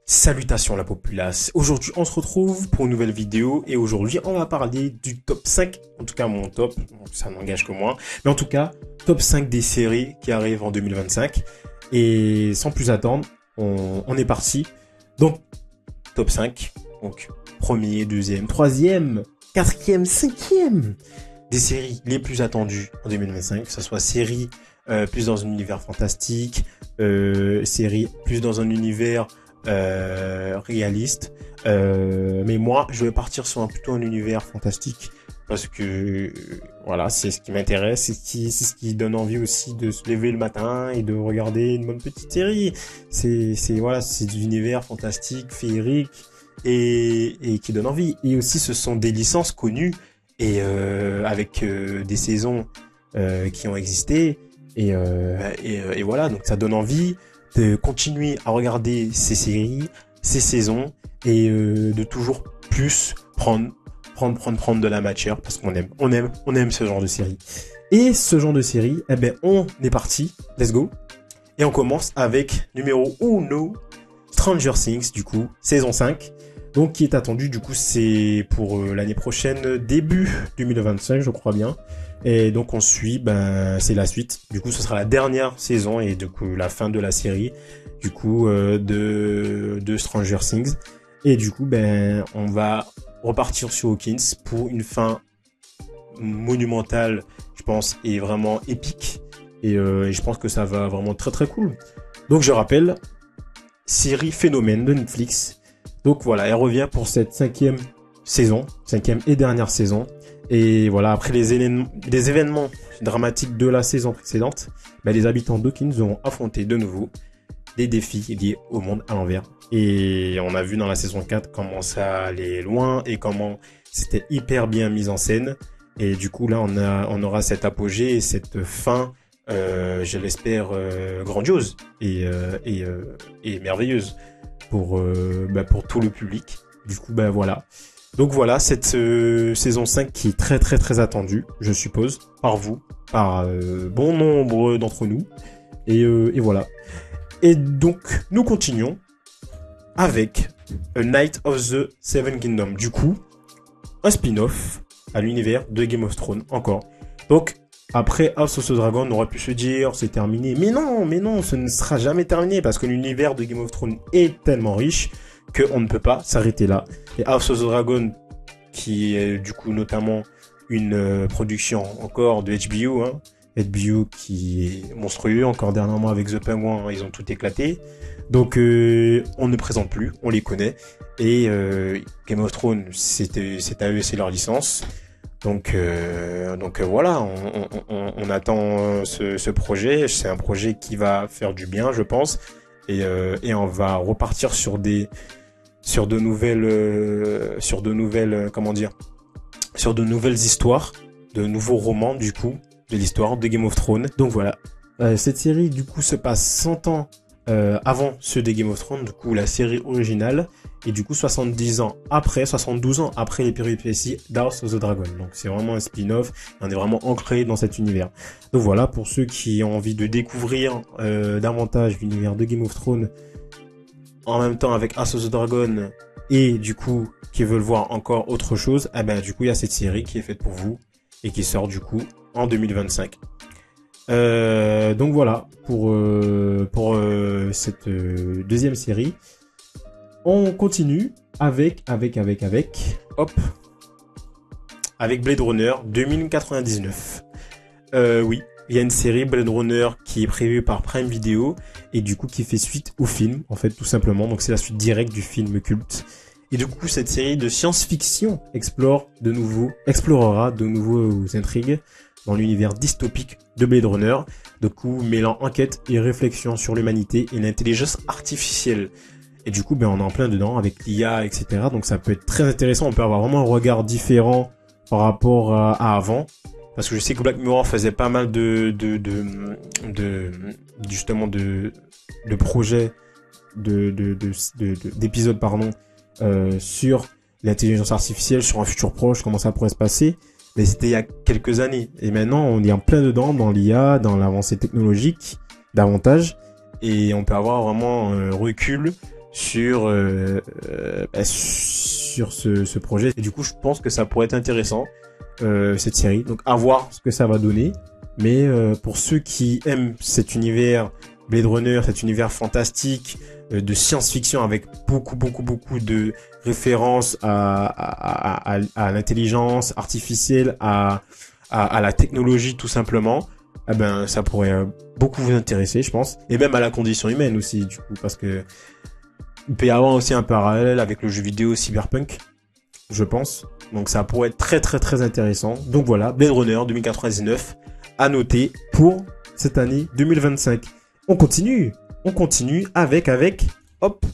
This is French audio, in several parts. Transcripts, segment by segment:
Salutations la populace. Aujourd'hui, on se retrouve pour une nouvelle vidéo et aujourd'hui, on va parler du top 5, en tout cas mon top, ça n'engage que moi, mais en tout cas, top 5 des séries qui arrivent en 2025. Et sans plus attendre, on est parti. Donc, top 5, donc premier, deuxième, troisième, quatrième, cinquième des séries les plus attendues en 2025, que ce soit séries plus dans un univers fantastique, séries plus dans un univers réaliste, mais moi je vais partir sur plutôt un univers fantastique parce que voilà, c'est ce qui m'intéresse, c'est ce qui donne envie aussi de se lever le matin et de regarder une bonne petite série. C'est voilà, c'est de l'univers fantastique, féerique et qui donne envie. Et aussi ce sont des licences connues et avec des saisons qui ont existé et voilà, donc ça donne envie de continuer à regarder ces séries, ces saisons et de toujours plus prendre de la matière parce qu'on aime ce genre de série. Et ce genre de série, eh ben on est parti, let's go. Et on commence avec numéro 1, Stranger Things du coup, saison 5. Donc qui est attendu du coup c'est pour l'année prochaine, début 2025 je crois bien. Et donc on suit, c'est la suite. Du coup, ce sera la dernière saison et du coup la fin de la série, du coup de Stranger Things. Et du coup, on va repartir sur Hawkins pour une fin monumentale, je pense, et vraiment épique. Et je pense que ça va vraiment très très cool. Donc je rappelle, série phénomène de Netflix. Donc voilà, elle revient pour cette cinquième et dernière saison. Et voilà, après les événements dramatiques de la saison précédente, les habitants d'Hawkins vont affronter de nouveau des défis liés au monde à l'envers. Et on a vu dans la saison 4 comment ça allait loin et comment c'était hyper bien mis en scène. Et du coup là, on aura cet apogée et cette fin, je l'espère, grandiose et merveilleuse pour tout le public. Du coup, voilà. Donc voilà, cette saison 5 qui est très très très attendue, je suppose, par vous, par bon nombre d'entre nous. Et voilà. Et donc, nous continuons avec A Night of the Seven Kingdoms. Du coup, un spin-off à l'univers de Game of Thrones, encore. Donc, après House of the Dragon, on aurait pu se dire, c'est terminé. Mais non, ce ne sera jamais terminé parce que l'univers de Game of Thrones est tellement riche qu'on ne peut pas s'arrêter là. Et House of the Dragon, qui est du coup notamment une production encore de HBO, HBO qui est monstrueux, encore dernièrement avec The Penguin, ils ont tout éclaté. Donc on ne présente plus, on les connaît. Et Game of Thrones, c'est à eux, c'est leur licence. Donc voilà, on attend ce projet. C'est un projet qui va faire du bien, je pense. Et on va repartir sur de nouvelles histoires, de nouveaux romans du coup de l'histoire de Game of Thrones. Donc voilà, cette série du coup se passe 100 ans avant ceux de Game of Thrones, du coup la série originale, et du coup 72 ans après les péripéties d'House of the Dragon. Donc c'est vraiment un spin-off, on est vraiment ancré dans cet univers. Donc voilà, pour ceux qui ont envie de découvrir davantage l'univers de Game of Thrones en même temps avec House of the Dragon et du coup qui veulent voir encore autre chose, du coup il y a cette série qui est faite pour vous et qui sort du coup en 2025. Donc voilà pour cette deuxième série. On continue avec Blade Runner 2099. Oui, il y a une série Blade Runner qui est prévue par Prime Video et du coup qui fait suite au film, en fait, tout simplement. Donc c'est la suite directe du film culte. Et du coup, cette série de science-fiction explorera de nouveaux intrigues dans l'univers dystopique de Blade Runner, du coup mêlant enquête et réflexion sur l'humanité et l'intelligence artificielle. Et du coup, on est en plein dedans avec l'IA, etc. Donc ça peut être très intéressant. On peut avoir vraiment un regard différent par rapport à avant. Parce que je sais que Black Mirror faisait pas mal justement de projets, d'épisodes, sur l'intelligence artificielle, sur un futur proche, comment ça pourrait se passer. Mais c'était il y a quelques années. Et maintenant, on est en plein dedans, dans l'IA, dans l'avancée technologique, davantage. Et on peut avoir vraiment un recul sur ce projet. Et du coup, je pense que ça pourrait être intéressant, cette série. Donc, à voir ce que ça va donner. Mais pour ceux qui aiment cet univers Blade Runner, cet univers fantastique de science-fiction avec beaucoup de références à l'intelligence artificielle, à la technologie tout simplement, eh ben ça pourrait beaucoup vous intéresser, je pense, et même à la condition humaine aussi, du coup, parce que il peut y avoir aussi un parallèle avec le jeu vidéo Cyberpunk, je pense. Donc ça pourrait être très intéressant. Donc voilà, Blade Runner 2099 à noter pour cette année 2025. On continue avec hop,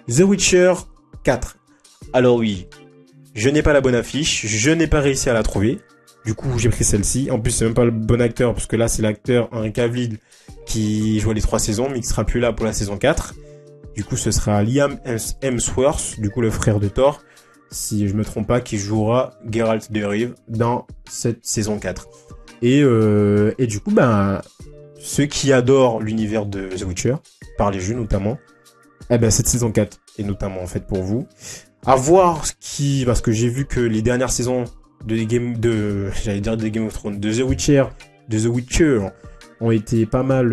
The Witcher 4. Alors oui, je n'ai pas la bonne affiche, je n'ai pas réussi à la trouver. Du coup, j'ai pris celle-ci. En plus, c'est même pas le bon acteur, parce que là, c'est l'acteur Henry Cavill qui joue les 3 saisons, mais qui sera plus là pour la saison 4. Du coup, ce sera Liam Hemsworth, du coup, le frère de Thor, si je me trompe pas, qui jouera Geralt de Rive dans cette saison 4. Et du coup, ben, ceux qui adorent l'univers de The Witcher, par les jeux notamment, eh ben, cette saison 4 est notamment en fait pour vous. À voir parce que j'ai vu que les dernières saisons de Game of Thrones, de The Witcher ont été pas mal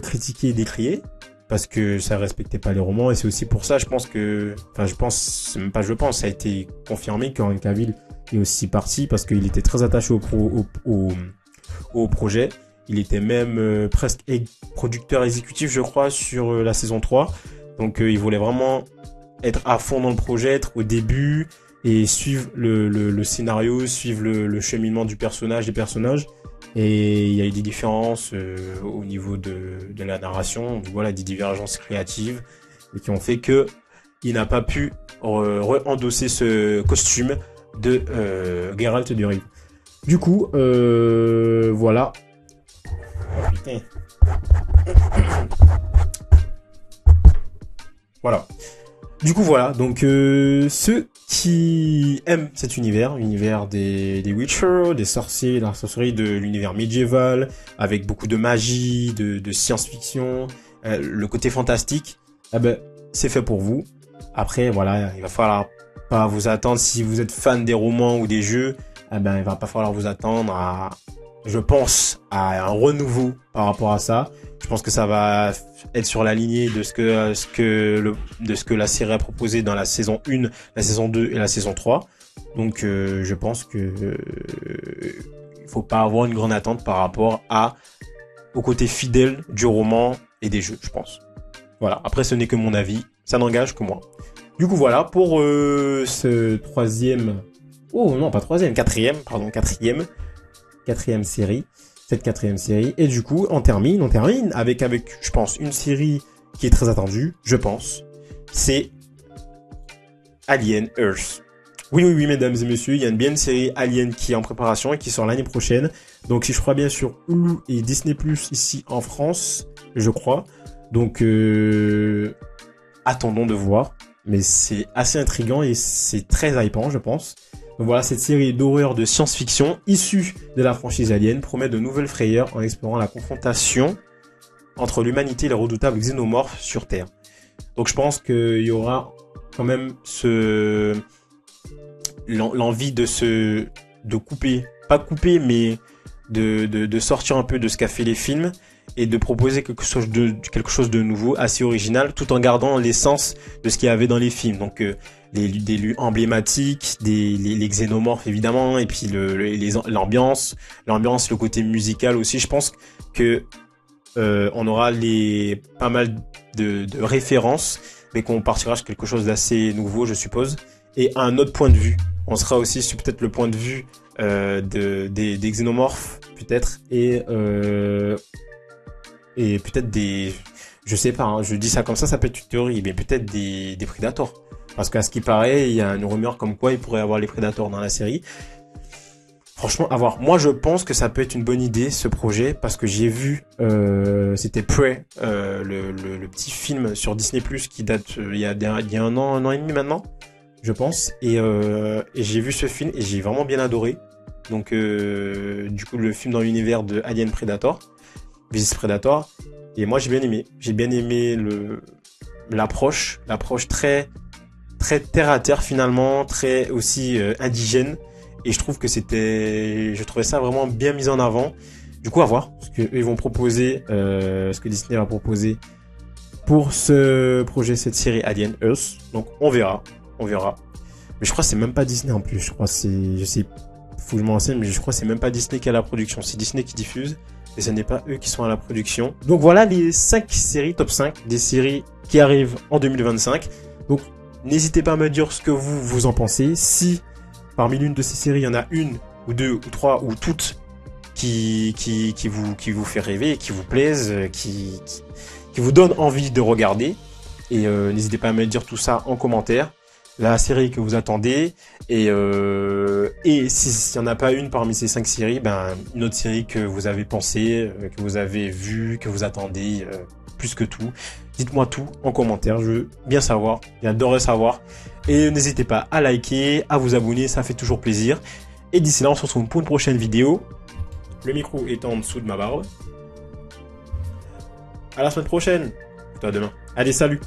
critiquées et décriées, parce que ça respectait pas les romans, et c'est aussi pour ça, ça a été confirmé qu'Henry Cavill est aussi parti, parce qu'il était très attaché au projet. Il était même presque producteur exécutif, je crois, sur la saison 3. Donc il voulait vraiment être à fond dans le projet, être au début et suivre le scénario, suivre le cheminement des personnages. Et il y a eu des différences au niveau de la narration, voilà, des divergences créatives, et qui ont fait que il n'a pas pu endosser ce costume de Geralt de Rive. Du coup, voilà. Putain. Voilà. Du coup, voilà. Donc, ceux qui aiment cet univers des Witcher, des sorciers, de la sorcellerie, de l'univers médiéval, avec beaucoup de magie, de science-fiction, le côté fantastique, eh ben, c'est fait pour vous. Après, voilà, il va falloir pas vous attendre, si vous êtes fan des romans ou des jeux, eh ben, il va pas falloir vous attendre à un renouveau par rapport à ça. Je pense que ça va être sur la lignée de ce que la série a proposé dans la saison 1, la saison 2 et la saison 3. Donc je pense que il faut pas avoir une grande attente par rapport au côté fidèle du roman et des jeux, je pense. Voilà, après ce n'est que mon avis, ça n'engage que moi. Du coup voilà pour ce troisième... Oh non, pas troisième, quatrième série. Cette quatrième série. Et du coup, on termine avec, je pense, une série qui est très attendue, je pense. C'est Alien Earth. Oui, mesdames et messieurs, il y a une série Alien qui est en préparation et qui sort l'année prochaine. Donc, si je crois bien sur Hulu et Disney+, ici en France, je crois. Donc, attendons de voir. Mais c'est assez intriguant et c'est très hypant, je pense. Donc voilà, cette série d'horreur de science-fiction issue de la franchise Alien promet de nouvelles frayeurs en explorant la confrontation entre l'humanité et les redoutables xénomorphes sur Terre. Donc je pense qu'il y aura quand même l'envie de couper, pas couper, mais de sortir un peu de ce qu'a fait les films et de proposer quelque chose de nouveau, assez original, tout en gardant l'essence de ce qu'il y avait dans les films. Donc des lieux emblématiques, les xénomorphes évidemment, et puis l'ambiance, le côté musical aussi. Je pense que on aura pas mal de références, mais qu'on partira sur quelque chose d'assez nouveau, je suppose. Et un autre point de vue. On sera aussi sur peut-être le point de vue des xénomorphes, peut-être, et peut-être je sais pas, hein, je dis ça comme ça peut être une théorie, mais peut-être des prédateurs. Parce qu'à ce qui paraît, il y a une rumeur comme quoi il pourrait y avoir les prédateurs dans la série. Franchement, à voir. Moi, je pense que ça peut être une bonne idée, ce projet, parce que j'ai vu, c'était Prey, le petit film sur Disney+, qui date il y a un an et demi maintenant, je pense. Et j'ai vu ce film et j'ai vraiment bien adoré. Donc, du coup, le film dans l'univers de Alien Predator, Vs Predator. Et moi, j'ai bien aimé. J'ai bien aimé l'approche très terre à terre finalement, très aussi indigène. Et je trouve que je trouvais ça vraiment bien mis en avant. Du coup, à voir ce que ils vont proposer, ce que Disney va proposer pour ce projet, cette série Alien Earth. Donc, on verra. Mais je crois que c'est même pas Disney en plus. Je sais, faut que je m'en renseigne, mais je crois que c'est même pas Disney qui a la production. C'est Disney qui diffuse. Et ce n'est pas eux qui sont à la production. Donc voilà les 5 séries, top 5, des séries qui arrivent en 2025. Donc, n'hésitez pas à me dire ce que vous en pensez. Si parmi l'une de ces séries, il y en a une, ou deux, ou trois, ou toutes qui vous fait rêver, qui vous plaisent, qui vous donne envie de regarder. Et n'hésitez pas à me dire tout ça en commentaire. La série que vous attendez. Et s'il n'y en a pas une parmi ces 5 séries, une autre série que vous avez pensé, que vous avez vue, que vous attendez plus que tout. Dites-moi tout en commentaire, je veux bien savoir, j'adorerais savoir. Et n'hésitez pas à liker, à vous abonner, ça fait toujours plaisir. Et d'ici là, on se retrouve pour une prochaine vidéo. Le micro est en dessous de ma barbe. À la semaine prochaine. À demain. Allez, salut.